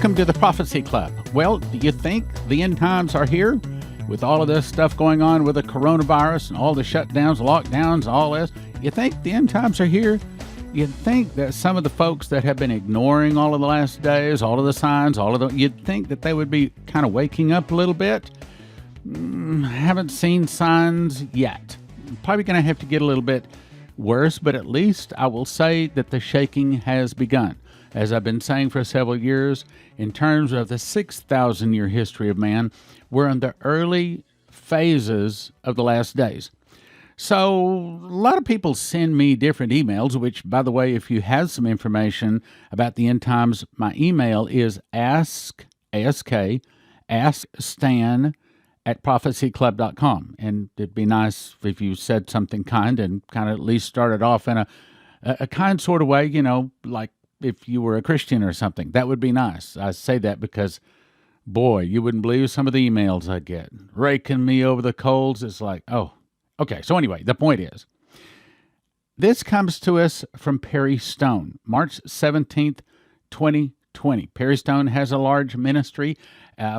Welcome to the Prophecy Club. Well, do you think the end times are here? With all of this stuff going on with the coronavirus and all the shutdowns, lockdowns, all this, you think the end times are here? You'd think that some of the folks that have been ignoring all of the last days, all of the signs, you'd think that they would be kind of waking up a little bit. Haven't seen signs yet. Probably going to have to get a little bit worse, but at least I will say that the shaking has begun. As I've been saying for several years, in terms of the 6,000-year history of man, we're in the early phases of the last days. So a lot of people send me different emails, which, by the way, if you have some information about the end times, my email is askstan@prophecyclub.com. And it'd be nice if you said something kind and kind of at least started off in a kind sort of way, like if you were a Christian or something. That would be nice. I say that because, boy, you wouldn't believe some of the emails I get. Raking me over the coals. It's like, oh. Okay, so anyway, the point is, this comes to us from Perry Stone, March 17th, 2020. Perry Stone has a large ministry,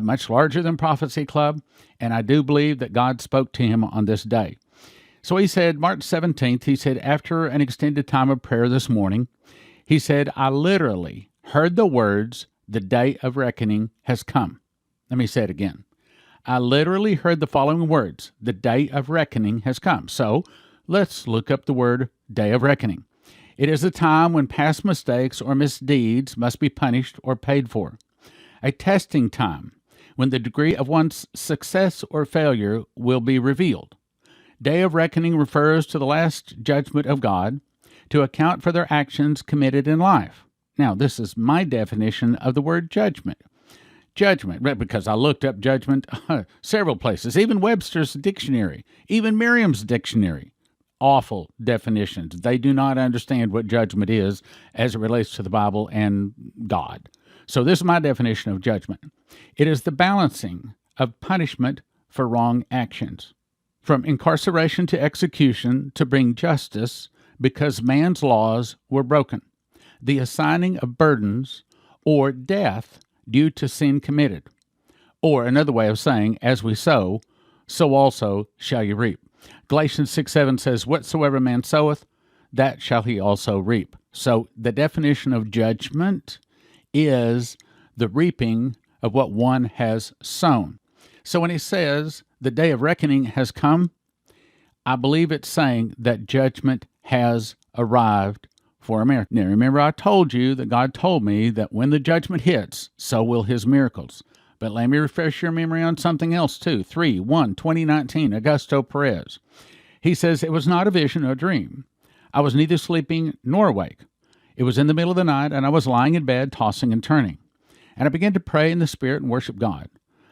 much larger than Prophecy Club, and I do believe that God spoke to him on this day. So he said, March 17th, he said, after an extended time of prayer this morning, he said, I literally heard the words, the day of reckoning has come. Let me say it again. I literally heard the following words, the day of reckoning has come. So let's look up the word day of reckoning. It is a time when past mistakes or misdeeds must be punished or paid for. A testing time when the degree of one's success or failure will be revealed. Day of reckoning refers to the last judgment of God to account for their actions committed in life. Now, this is my definition of the word judgment. Judgment, because I looked up judgment several places, even Webster's dictionary, even Merriam's dictionary. Awful definitions. They do not understand what judgment is as it relates to the Bible and God. So this is my definition of judgment. It is the balancing of punishment for wrong actions, from incarceration to execution to bring justice because man's laws were broken, the assigning of burdens or death due to sin committed. Or another way of saying, as we sow, so also shall you reap. Galatians 6:7 says, whatsoever man soweth, that shall he also reap. So the definition of judgment is the reaping of what one has sown. So when he says the day of reckoning has come, I believe it's saying that judgment has arrived for America. Now, remember, I told you that God told me that when the judgment hits, so will his miracles. But let me refresh your memory on something else, too. 3/1/2019, Augusto Perez. He says, it was not a vision or a dream. I was neither sleeping nor awake. It was in the middle of the night, and I was lying in bed, tossing and turning. And I began to pray in the Spirit and worship God.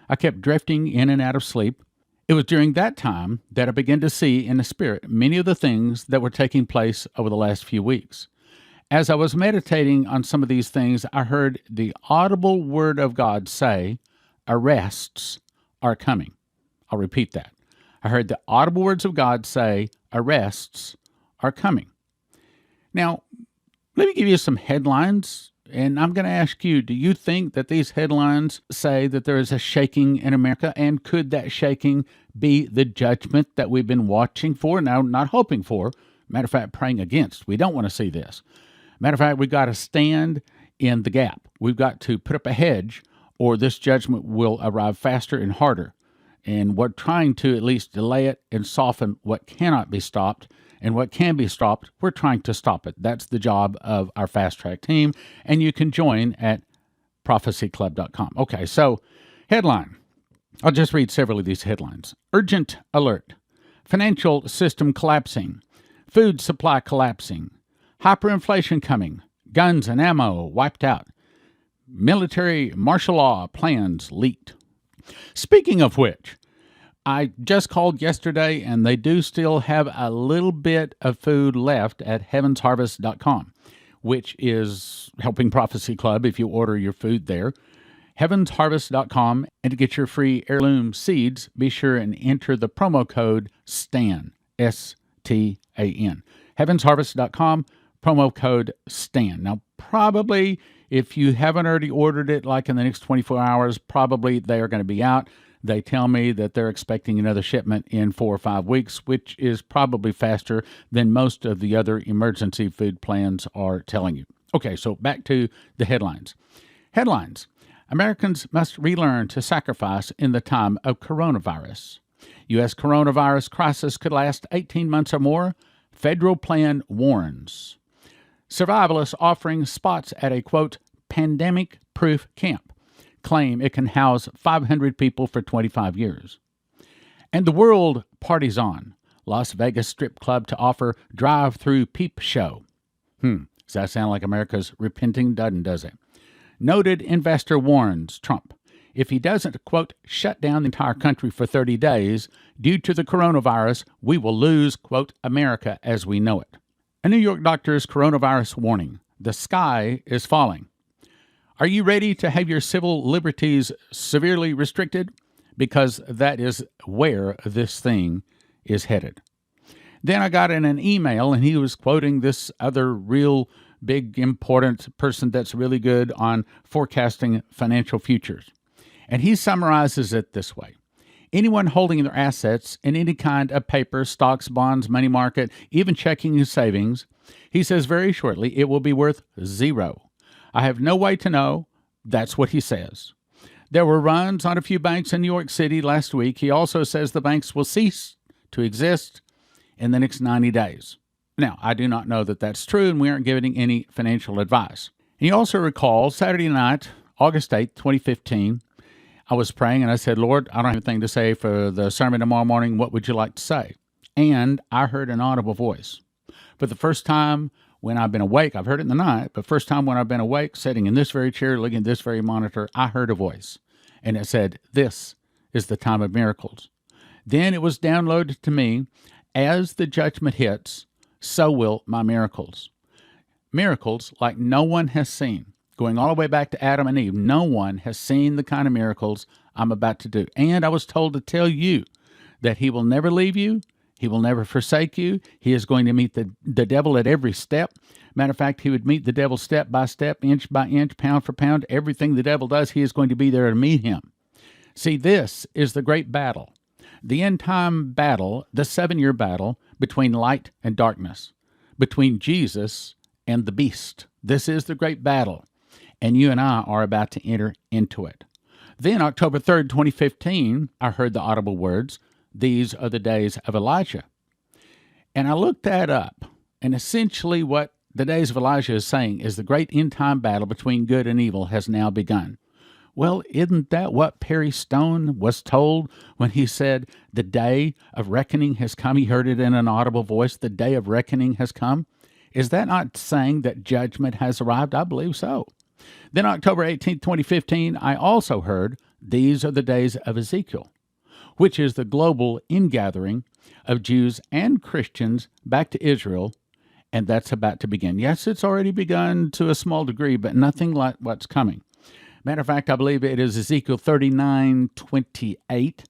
I kept drifting in and out of sleep. It was during that time that I began to see in the Spirit many of the things that were taking place over the last few weeks. As I was meditating on some of these things, I heard the audible word of God say, arrests are coming. I'll repeat that. I heard the audible words of God say, arrests are coming. Now, let me give you some headlines, and I'm going to ask you, do you think that these headlines say that there is a shaking in America, and could that shaking be the judgment that we've been watching for? Now, not hoping for, matter of fact, praying against. We don't want to see this. Matter of fact, we've got to stand in the gap. We've got to put up a hedge, or this judgment will arrive faster and harder. And we're trying to at least delay it and soften what cannot be stopped. And what can be stopped, we're trying to stop it. That's the job of our Fast Track team. And you can join at prophecyclub.com. Okay, so headline. I'll just read several of these headlines. Urgent alert. Financial system collapsing. Food supply collapsing. Hyperinflation coming. Guns and ammo wiped out. Military martial law plans leaked. Speaking of which, I just called yesterday, and they do still have a little bit of food left at heavensharvest.com, which is helping Prophecy Club if you order your food there. heavensharvest.com, and to get your free heirloom seeds, be sure and enter the promo code STAN, S-T-A-N. heavensharvest.com, promo code STAN. Now, probably If you haven't already ordered it, like in the next 24 hours, probably they are going to be out. They tell me that they're expecting another shipment in 4 or 5 weeks, which is probably faster than most of the other emergency food plans are telling you. Okay, so back to the headlines. Headlines: Americans must relearn to sacrifice in the time of coronavirus. U.S. coronavirus crisis could last 18 months or more. Federal plan warns. Survivalists offering spots at a, quote, pandemic-proof camp claim it can house 500 people for 25 years. And the world parties on. Las Vegas strip club to offer drive-through peep show. Does that sound like America's repenting? Does it? Noted investor warns Trump if he doesn't, quote, shut down the entire country for 30 days due to the coronavirus, we will lose, quote, America as we know it. A New York doctor's coronavirus warning. The sky is falling. Are you ready to have your civil liberties severely restricted? Because that is where this thing is headed. Then I got in an email, and he was quoting this other real big, important person that's really good on forecasting financial futures. And he summarizes it this way. Anyone holding their assets in any kind of paper, stocks, bonds, money market, even checking his savings, he says very shortly, it will be worth zero. I have no way to know. That's what he says. There were runs on a few banks in New York City last week. He also says the banks will cease to exist in the next 90 days. Now, I do not know that that's true, and we aren't giving any financial advice. And he also recalls Saturday night, August 8th, 2015, I was praying and I said, Lord, I don't have anything to say for the sermon tomorrow morning. What would you like to say? And I heard an audible voice. For the first time when I've been awake, I've heard it in the night, but first time when I've been awake, sitting in this very chair, looking at this very monitor, I heard a voice. And it said, this is the time of miracles. Then it was downloaded to me, as the judgment hits, so will my miracles. Miracles like no one has seen. Going all the way back to Adam and Eve, no one has seen the kind of miracles I'm about to do. And I was told to tell you that he will never leave you. He will never forsake you. He is going to meet the devil at every step. Matter of fact, he would meet the devil step by step, inch by inch, pound for pound. Everything the devil does, he is going to be there to meet him. See, this is the great battle. The end-time battle, the 7-year battle between light and darkness, between Jesus and the beast. This is the great battle. And you and I are about to enter into it. Then, October 3rd, 2015, I heard the audible words, these are the days of Elijah. And I looked that up, and essentially what the days of Elijah is saying is the great end-time battle between good and evil has now begun. Well, isn't that what Perry Stone was told when he said, the day of reckoning has come? He heard it in an audible voice, the day of reckoning has come. Is that not saying that judgment has arrived? I believe so. Then October 18th, 2015, I also heard, these are the days of Ezekiel, which is the global ingathering of Jews and Christians back to Israel, and that's about to begin. Yes, it's already begun to a small degree, but nothing like what's coming. Matter of fact, I believe it is Ezekiel 39:28.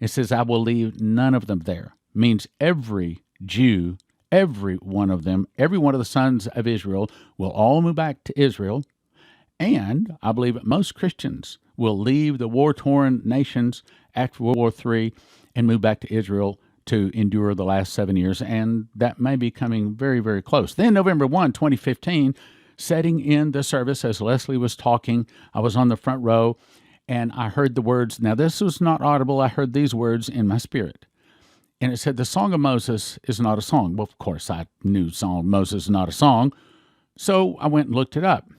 It says, I will leave none of them there. It means every Jew, every one of them, every one of the sons of Israel will all move back to Israel. And I believe that most Christians will leave the war-torn nations after World War III and move back to Israel to endure the last 7 years. And that may be coming very, very close. Then November 1, 2015, sitting in the service as Leslie was talking, I was on the front row and I heard the words. Now, this was not audible. I heard these words in my spirit. And it said, the Song of Moses is not a song. Well, of course, I knew Song of Moses is not a song. So I went and looked it up.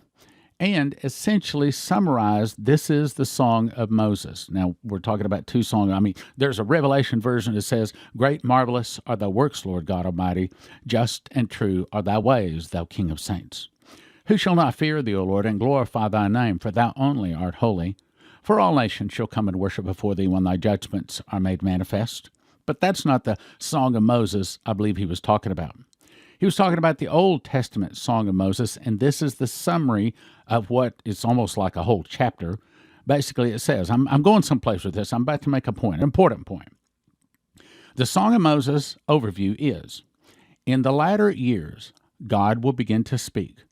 And essentially summarized, this is the Song of Moses. Now, we're talking about two songs. I mean, there's a Revelation version that says, great, marvelous are thy works, Lord God Almighty. Just and true are thy ways, thou King of saints. Who shall not fear thee, O Lord, and glorify thy name? For thou only art holy. For all nations shall come and worship before thee when thy judgments are made manifest. But that's not the Song of Moses I believe he was talking about. He was talking about the Old Testament Song of Moses, and this is the summary of what it's almost like a whole chapter. Basically, it says, I'm going someplace with this. I'm about to make a point, an important point. The Song of Moses overview is, in the latter years, God will begin to speak.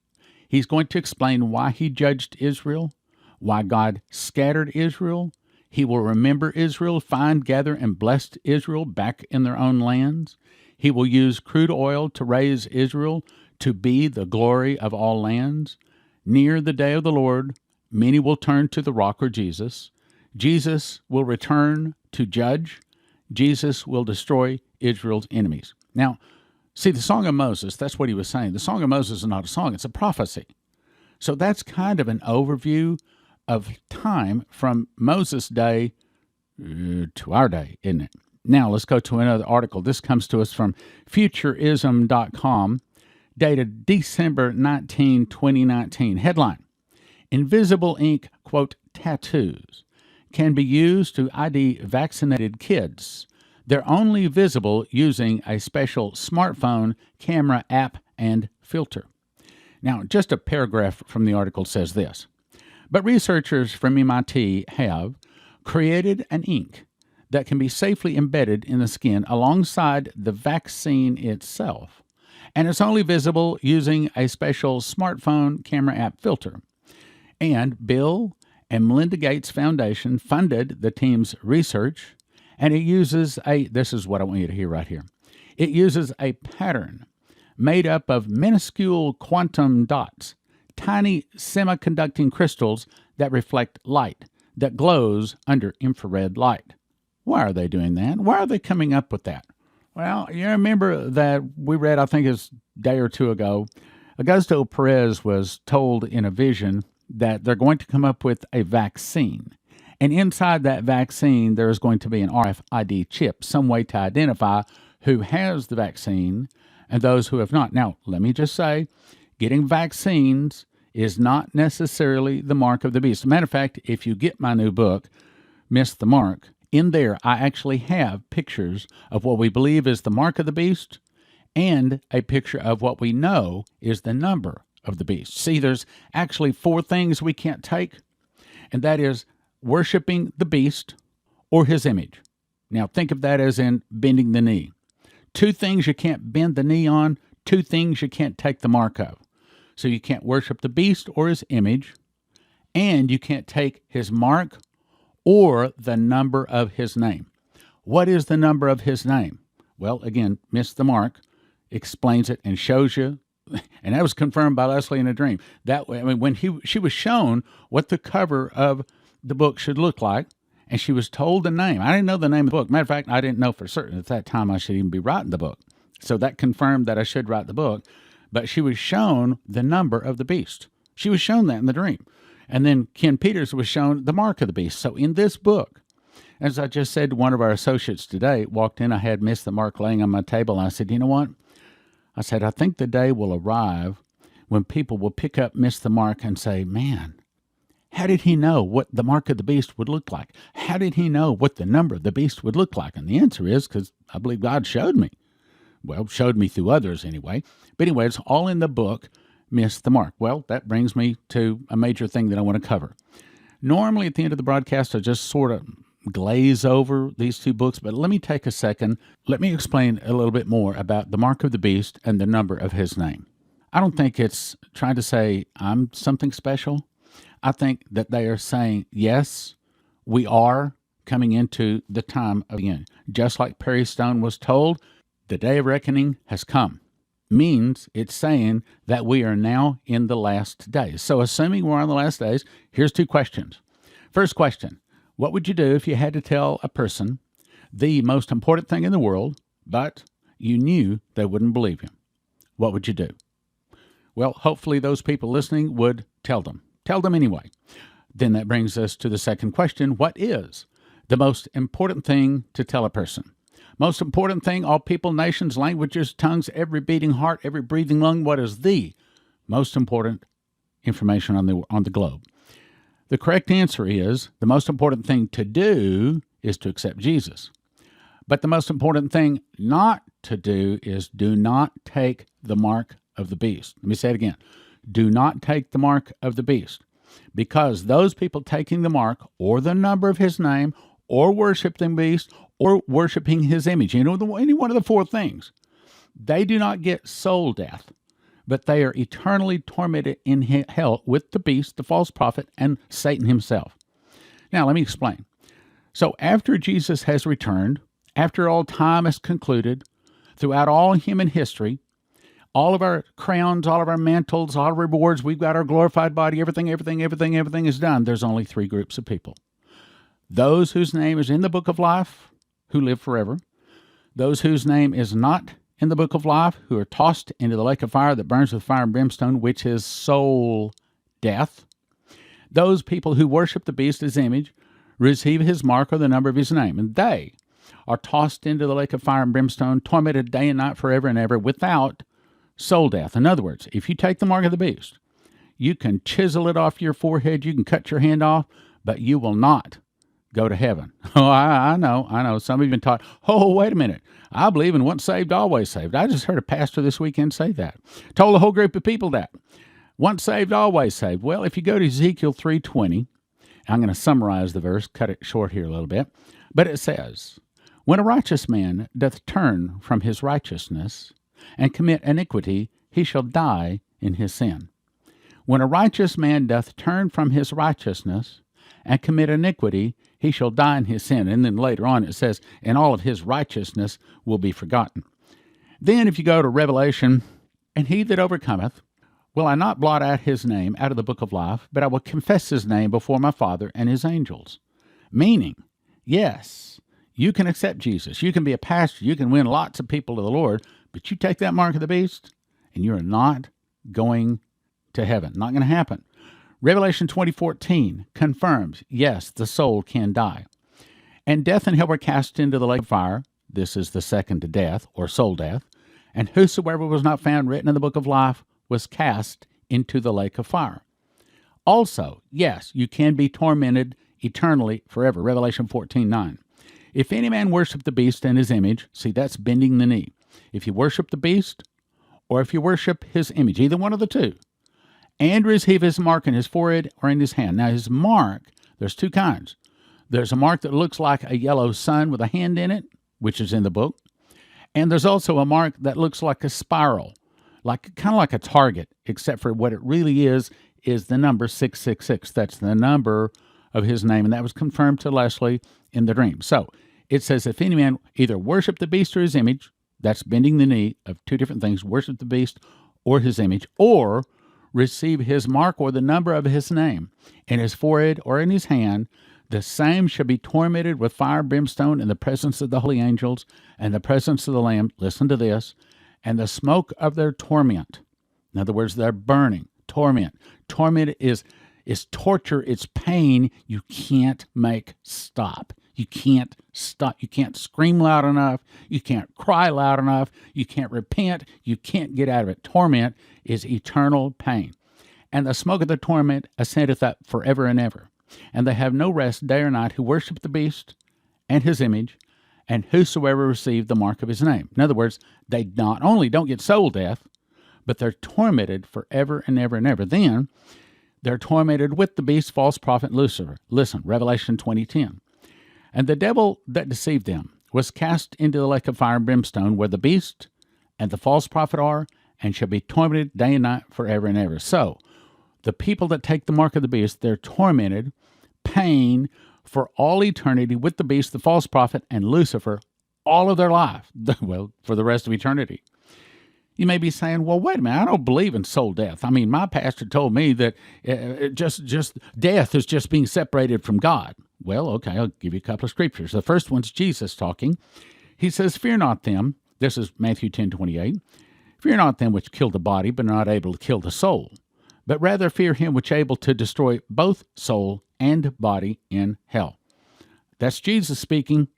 He's going to explain why he judged Israel, why God scattered Israel. He will remember Israel, find, gather, and bless Israel back in their own lands. He will use crude oil to raise Israel to be the glory of all lands. Near the day of the Lord, many will turn to the rock or Jesus. Jesus will return to judge. Jesus will destroy Israel's enemies. Now, see, the Song of Moses, that's what he was saying. The Song of Moses is not a song, it's a prophecy. So that's kind of an overview of time from Moses' day to our day, isn't it? Now, let's go to another article. This comes to us from Futurism.com, dated December 19, 2019. Headline, Invisible Ink, quote, tattoos can be used to ID vaccinated kids. They're only visible using a special smartphone camera app and filter. Now, just a paragraph from the article says this. But researchers from MIT have created an ink that can be safely embedded in the skin alongside the vaccine itself, and it's only visible using a special smartphone camera app filter. And Bill and Melinda Gates Foundation funded the team's research, and it uses this is what I want you to hear right here. It uses a pattern made up of minuscule quantum dots, tiny semiconducting crystals that reflect light, that glows under infrared light. Why are they doing that? Why are they coming up with that? Well, you remember that we read, I think it's a day or two ago, Augusto Perez was told in a vision that they're going to come up with a vaccine. And inside that vaccine, there is going to be an RFID chip, some way to identify who has the vaccine and those who have not. Now, let me just say, getting vaccines is not necessarily the mark of the beast. As a matter of fact, if you get my new book, Miss the Mark, in there I actually have pictures of what we believe is the mark of the beast and a picture of what we know is the number of the beast. See, there's actually 4 things we can't take, and that is worshiping the beast or his image. Now, think of that as in bending the knee. 2 things you can't bend the knee on, 2 things you can't take the mark of. So you can't worship the beast or his image, and you can't take his mark or the number of his name. What is the number of his name? Well, again, Miss the Mark explains it and shows you, and that was confirmed by Leslie in a dream. That way, I mean, when she was shown what the cover of the book should look like, and she was told the name. I didn't know the name of the book. Matter of fact, I didn't know for certain at that time I should even be writing the book. So that confirmed that I should write the book. But she was shown the number of the beast. She was shown that in the dream. And then Ken Peters was shown the mark of the beast. So in this book, as I just said to one of our associates today, walked in, I had Miss the Mark laying on my table, and I said, you know what? I said, I think the day will arrive when people will pick up Miss the Mark and say, man, how did he know what the mark of the beast would look like? How did he know what the number of the beast would look like? And the answer is because I believe God showed me. Well, showed me through others anyway. But anyway, it's all in the book, Miss the Mark. Well, that brings me to a major thing that I want to cover. Normally at the end of the broadcast, I just sort of glaze over these 2 books, but let me take a second. Let me explain a little bit more about the mark of the beast and the number of his name. I don't think it's trying to say I'm something special. I think that they are saying, yes, we are coming into the time of the end. Just like Perry Stone was told, the day of reckoning has come. Means it's saying that we are now in the last days. So assuming we're on the last days, here's 2 questions. First question, what would you do if you had to tell a person the most important thing in the world, but you knew they wouldn't believe you? What would you do? Well, hopefully those people listening would tell them. Tell them anyway. Then that brings us to the second question. What is the most important thing to tell a person? Most important thing, all people, nations, languages, tongues, every beating heart, every breathing lung. What is the most important information on the globe? The correct answer is the most important thing to do is to accept Jesus. But the most important thing not to do is do not take the mark of the beast. Let me say it again. Do not take the mark of the beast. Because those people taking the mark or the number of his name or worshiping the beast or worshiping his image, any one of the 4 things, they do not get soul death. but they are eternally tormented in hell with the beast, the false prophet, and Satan himself. Now, let me explain. So after Jesus has returned, after all time is concluded, throughout all human history, all of our crowns, all of our mantles, all our rewards, we've got our glorified body, everything is done. There's only three groups of people. Those whose name is in the book of life, who live forever. Those whose name is not in the book of life, who are tossed into the lake of fire that burns with fire and brimstone, which is soul death. Those people who worship the beast, his image, receive his mark or the number of his name, and they are tossed into the lake of fire and brimstone, tormented day and night forever and ever without soul death. In other words, if you take the mark of the beast, you can chisel it off your forehead, you can cut your hand off, but you will not go to heaven. Oh, I know. Some of you have been taught, oh, wait a minute. I believe in once saved, always saved. I just heard a pastor this weekend say that. Told a whole group of people that. Once saved, always saved. Well, if you go to Ezekiel 3:20, I'm going to summarize the verse, cut it short here a little bit, but it says, when a righteous man doth turn from his righteousness and commit iniquity, he shall die in his sin. When a righteous man doth turn from his righteousness and commit iniquity, he shall die in his sin. And then later on it says, and all of his righteousness will be forgotten. Then if you go to Revelation, and he that overcometh, will I not blot out his name out of the book of life, but I will confess his name before my Father and his angels. Meaning, yes, you can accept Jesus. You can be a pastor. You can win lots of people to the Lord, but you take that mark of the beast, and you are not going to heaven. Not going to happen. Revelation 20:14 confirms, yes, the soul can die. And death and hell were cast into the lake of fire. This is the second to death, or soul death. And whosoever was not found written in the book of life was cast into the lake of fire. Also, yes, you can be tormented eternally forever. Revelation 14:9. If any man worship the beast and his image, see, that's bending the knee. If you worship the beast, or if you worship his image, either one of the two, and receive his mark in his forehead or in his hand. Now, his mark, there's two kinds. There's a mark that looks like a yellow sun with a hand in it, which is in the book. And there's also a mark that looks like a spiral, kind of like a target, except for what it really is the number 666. That's the number of his name, and that was confirmed to Leslie in the dream. So it says, if any man either worship the beast or his image, that's bending the knee of two different things, worship the beast or his image, or receive his mark or the number of his name in his forehead or in his hand, the same shall be tormented with fire and brimstone in the presence of the holy angels and the presence of the Lamb. Listen to this. And the smoke of their torment. In other words, they're burning. Torment. Torment is torture. It's pain you can't make stop. You can't stop. You can't scream loud enough. You can't cry loud enough. You can't repent. You can't get out of it. Torment is eternal pain. And the smoke of the torment ascendeth up forever and ever. And they have no rest day or night who worship the beast and his image, and whosoever receive the mark of his name. In other words, they not only don't get soul death, but they're tormented forever and ever and ever. Then they're tormented with the beast, false prophet, Lucifer. Listen, Revelation 20:10. And the devil that deceived them was cast into the lake of fire and brimstone, where the beast and the false prophet are, and shall be tormented day and night forever and ever. So, the people that take the mark of the beast, they're tormented, pain for all eternity with the beast, the false prophet, and Lucifer, all of their life, well, for the rest of eternity. You may be saying, well, wait a minute, I don't believe in soul death. I mean, my pastor told me that just death is just being separated from God. Well, okay, I'll give you a couple of scriptures. The first one's Jesus talking. He says, fear not them. This is Matthew 10:28. Fear not them which kill the body, but are not able to kill the soul, but rather fear him which is able to destroy both soul and body in hell. That's Jesus speaking.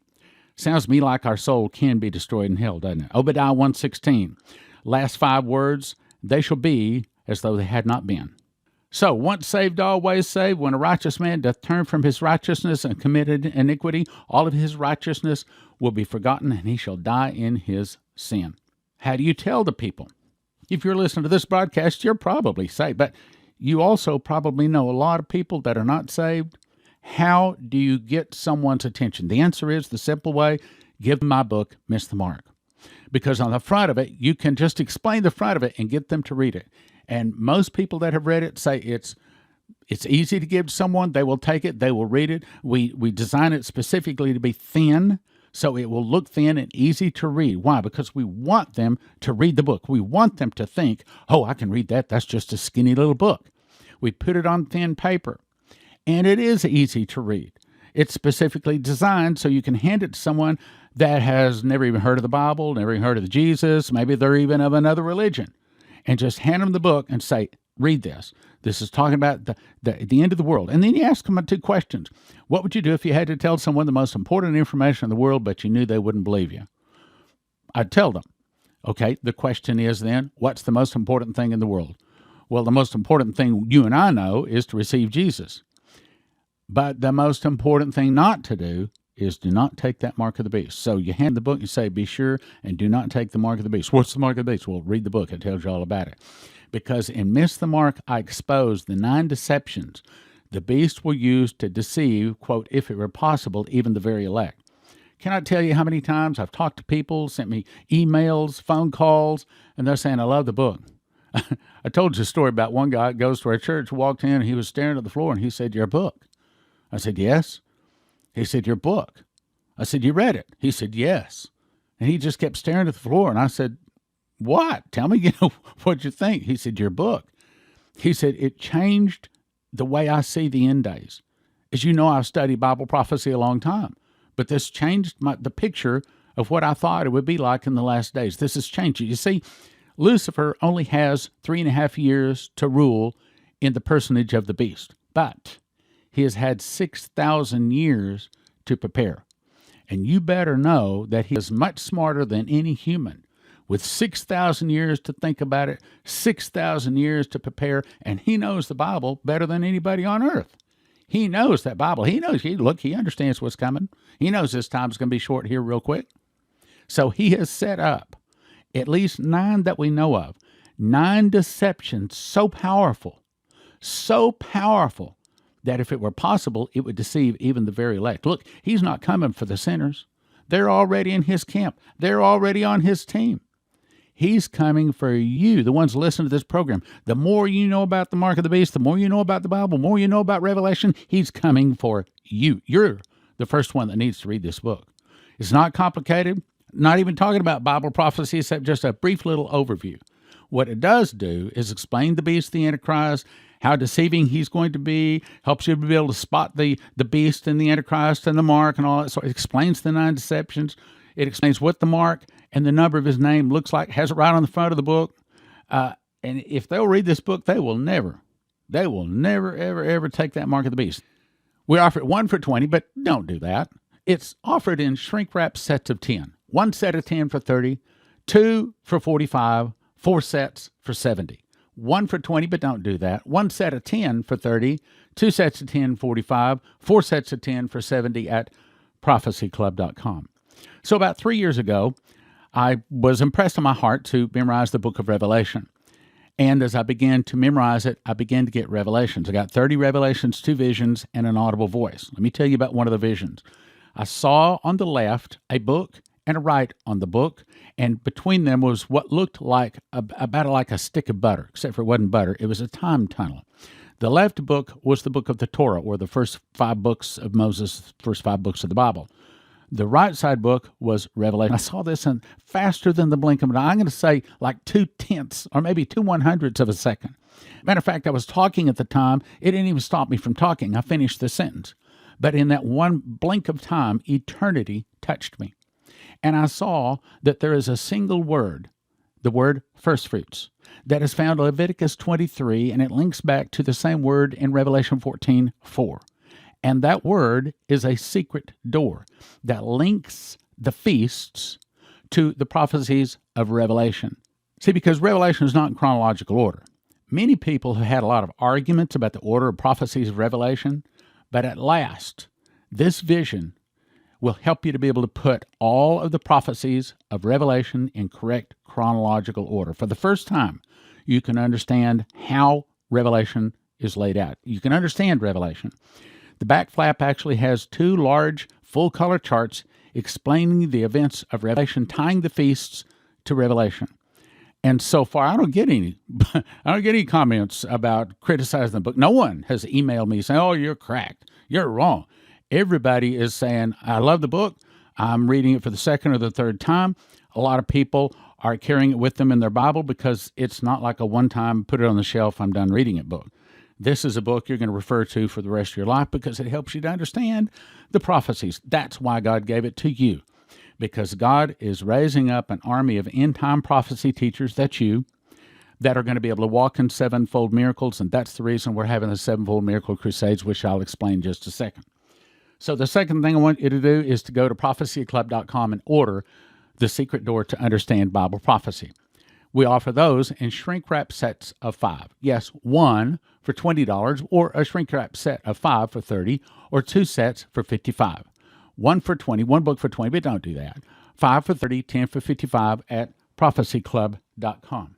Sounds to me like our soul can be destroyed in hell, doesn't it? Obadiah 1:16. Last 5 words, they shall be as though they had not been. So, once saved, always saved. When a righteous man doth turn from his righteousness and committed iniquity, all of his righteousness will be forgotten, and he shall die in his sin. How do you tell the people? If you're listening to this broadcast, you're probably saved, but you also probably know a lot of people that are not saved. How do you get someone's attention? The answer is the simple way: give them my book, Miss the Mark. because on the front of it, you can just explain the front of it and get them to read it. And most people that have read it say it's easy to give to someone. They will take it. They will read it. We design it specifically to be thin, so it will look thin and easy to read. Why? Because we want them to read the book. We want them to think, oh, I can read that. That's just a skinny little book. We put it on thin paper, and it is easy to read. It's specifically designed so you can hand it to someone that has never even heard of the Bible, never even heard of Jesus, maybe they're even of another religion, and just hand them the book and say, read this. This is talking about the end of the world. And then you ask them 2 questions. What would you do if you had to tell someone the most important information in the world, but you knew they wouldn't believe you? I'd tell them. Okay, the question is then, what's the most important thing in the world? Well, the most important thing you and I know is to receive Jesus. But the most important thing not to do is do not take that mark of the beast. So you hand the book, you say, be sure and do not take the mark of the beast. What's the mark of the beast? Well, read the book. It tells you all about it. Because in Miss the Mark, I expose the 9 deceptions the beast will use to deceive, quote, if it were possible, even the very elect. Can I tell you how many times I've talked to people, sent me emails, phone calls, and they're saying, I love the book. I told you a story about one guy that goes to our church, walked in, and he was staring at the floor, and he said, your book. I said, yes. He said, your book. I said, you read it? He said, yes. And he just kept staring at the floor, and I said, what? Tell me, what you think. He said, your book. He said, it changed the way I see the end days. As you know, I've studied Bible prophecy a long time, but this changed the picture of what I thought it would be like in the last days. This has changed it. You see, Lucifer only has 3.5 years to rule in the personage of the beast, but he has had 6,000 years to prepare. And you better know that he is much smarter than any human. With 6,000 years to think about it, 6,000 years to prepare, and he knows the Bible better than anybody on earth. He knows that Bible. He knows, he understands what's coming. He knows this time's going to be short here real quick. So he has set up at least 9 that we know of, 9 deceptions so powerful that if it were possible, it would deceive even the very elect. Look, he's not coming for the sinners. They're already in his camp. They're already on his team. He's coming for you, the ones listening to this program. The more you know about the mark of the beast, the more you know about the Bible, the more you know about Revelation, he's coming for you. You're the first one that needs to read this book. It's not complicated, not even talking about Bible prophecy, except just a brief little overview. What it does do is explain the beast, the Antichrist, how deceiving he's going to be, helps you to be able to spot the beast and the Antichrist and the mark and all that. So it explains the 9 deceptions. It explains what the mark and the number of his name looks like, has it right on the front of the book. And if they'll read this book, they will never, ever, ever take that mark of the beast. We offer it 1 for $20, but don't do that. It's offered in shrink-wrap sets of 10. 1 set of 10 for $30, 2 for $45, 4 sets for $70. 1 for $20, but don't do that. 1 set of 10 for $30, 2 sets of 10 for $45, 4 sets of 10 for $70 at prophecyclub.com. So about 3 years ago, I was impressed in my heart to memorize the book of Revelation. And as I began to memorize it, I began to get revelations. I got 30 revelations, 2 visions, and an audible voice. Let me tell you about one of the visions. I saw on the left a book and a right on the book, and between them was what looked like about like a stick of butter, except for it wasn't butter. It was a time tunnel. The left book was the book of the Torah, or the first 5 books of Moses, first 5 books of the Bible. The right side book was Revelation. I saw this in faster than the blink of an eye. I'm going to say like 2/10 or maybe 2/100 of a second. Matter of fact, I was talking at the time. It didn't even stop me from talking. I finished the sentence. But in that one blink of time, eternity touched me. And I saw that there is a single word, the word first fruits, that is found in Leviticus 23, and it links back to the same word in Revelation 14:4. And that word is a secret door that links the feasts to the prophecies of Revelation. See, because Revelation is not in chronological order. Many people have had a lot of arguments about the order of prophecies of Revelation, but at last, this vision will help you to be able to put all of the prophecies of Revelation in correct chronological order. For the first time, you can understand how Revelation is laid out. You can understand Revelation. The back flap actually has 2 large full-color charts. explaining the events of Revelation, tying the feasts to Revelation. And so far, I don't get any comments about criticizing the book. No one has emailed me saying, "Oh, you're cracked. You're wrong." Everybody is saying, "I love the book. I'm reading it for the second or the third time." A lot of people are carrying it with them in their Bible because it's not like a one-time, put it on the shelf, I'm done reading it book. This is a book you're going to refer to for the rest of your life because it helps you to understand the prophecies. That's why God gave it to you. Because God is raising up an army of end-time prophecy teachers, that's you, that are going to be able to walk in sevenfold miracles, and that's the reason we're having the Sevenfold Miracle Crusades, which I'll explain in just a second. So the second thing I want you to do is to go to prophecyclub.com and order The Secret Door to Understand Bible Prophecy. We offer those in shrink-wrap sets of 5. Yes, 1 for $20, or a shrink-wrap set of 5 for $30, or 2 sets for $55. 1 for $20, 1 book for $20, but don't do that. 5 for $30, 10 for $55 at prophecyclub.com.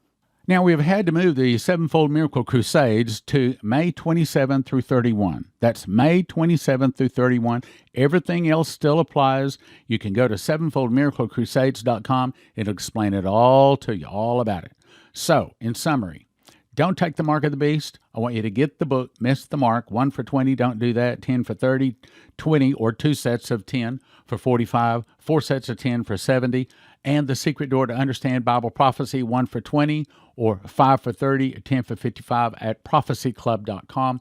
Now, we have had to move the Sevenfold Miracle Crusades to May 27 through 31. That's May 27 through 31. Everything else still applies. You can go to sevenfoldmiraclecrusades.com. It'll explain it all to you, all about it. So, in summary, don't take the mark of the beast. I want you to get the book, miss the mark. 1 for $20, don't do that. 10 for $30, 20, or 2 sets of 10 for $45, 4 sets of 10 for $70, and The Secret Door to Understand Bible Prophecy, 1 for $20, or 5 for $30, or 10 for $55 at prophecyclub.com.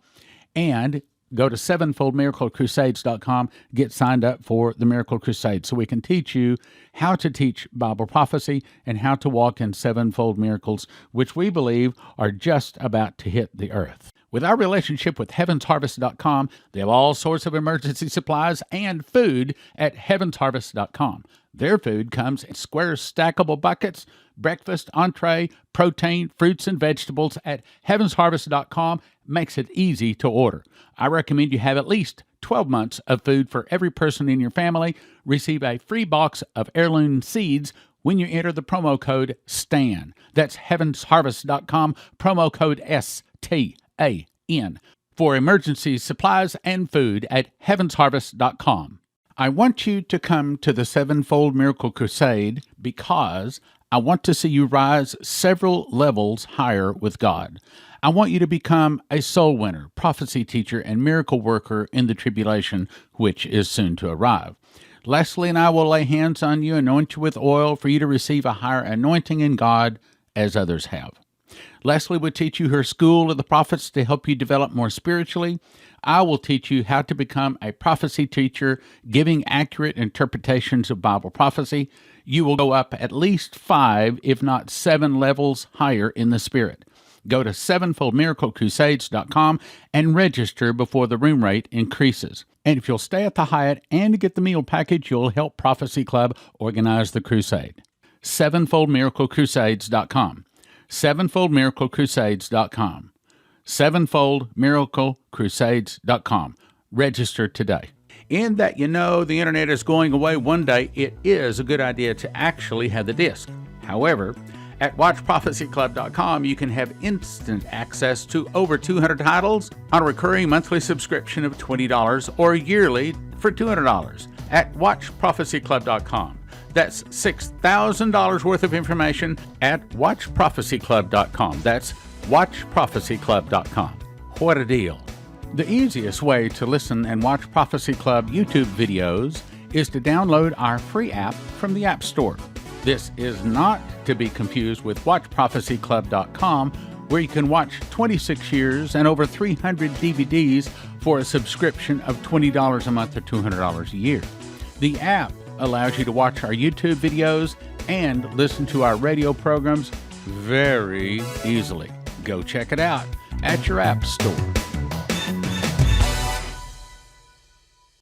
And go to sevenfoldmiraclecrusades.com, get signed up for the Miracle Crusade so we can teach you how to teach Bible prophecy and how to walk in sevenfold miracles, which we believe are just about to hit the earth. With our relationship with heavensharvest.com, they have all sorts of emergency supplies and food at heavensharvest.com. Their food comes in square stackable buckets, breakfast, entree, protein, fruits, and vegetables at heavensharvest.com makes it easy to order. I recommend you have at least 12 months of food for every person in your family. Receive a free box of heirloom seeds when you enter the promo code STAN. That's heavensharvest.com, promo code STAN, for emergency supplies and food at heavensharvest.com. I want you to come to the Sevenfold Miracle Crusade because I want to see you rise several levels higher with God. I want you to become a soul winner, prophecy teacher, and miracle worker in the tribulation, which is soon to arrive. Leslie and I will lay hands on you, anoint you with oil for you to receive a higher anointing in God as others have. Leslie will teach you her school of the prophets to help you develop more spiritually. I will teach you how to become a prophecy teacher, giving accurate interpretations of Bible prophecy. You will go up at least 5, if not 7 levels higher in the Spirit. Go to sevenfoldmiraclecrusades.com and register before the room rate increases. And if you'll stay at the Hyatt and get the meal package, you'll help Prophecy Club organize the crusade. sevenfoldmiraclecrusades.com. sevenfoldmiraclecrusades.com. sevenfoldmiraclecrusades.com. Register today. In that the internet is going away one day, it is a good idea to actually have the disc. However, at watchprophecyclub.com, you can have instant access to over 200 titles on a recurring monthly subscription of $20 or yearly for $200 at watchprophecyclub.com. That's $6,000 worth of information at watchprophecyclub.com. That's watchprophecyclub.com. What a deal. The easiest way to listen and watch Prophecy Club YouTube videos is to download our free app from the App Store. This is not to be confused with watchprophecyclub.com, where you can watch 26 years and over 300 DVDs for a subscription of $20 a month or $200 a year. The app allows you to watch our YouTube videos and listen to our radio programs very easily. Go check it out at your App Store.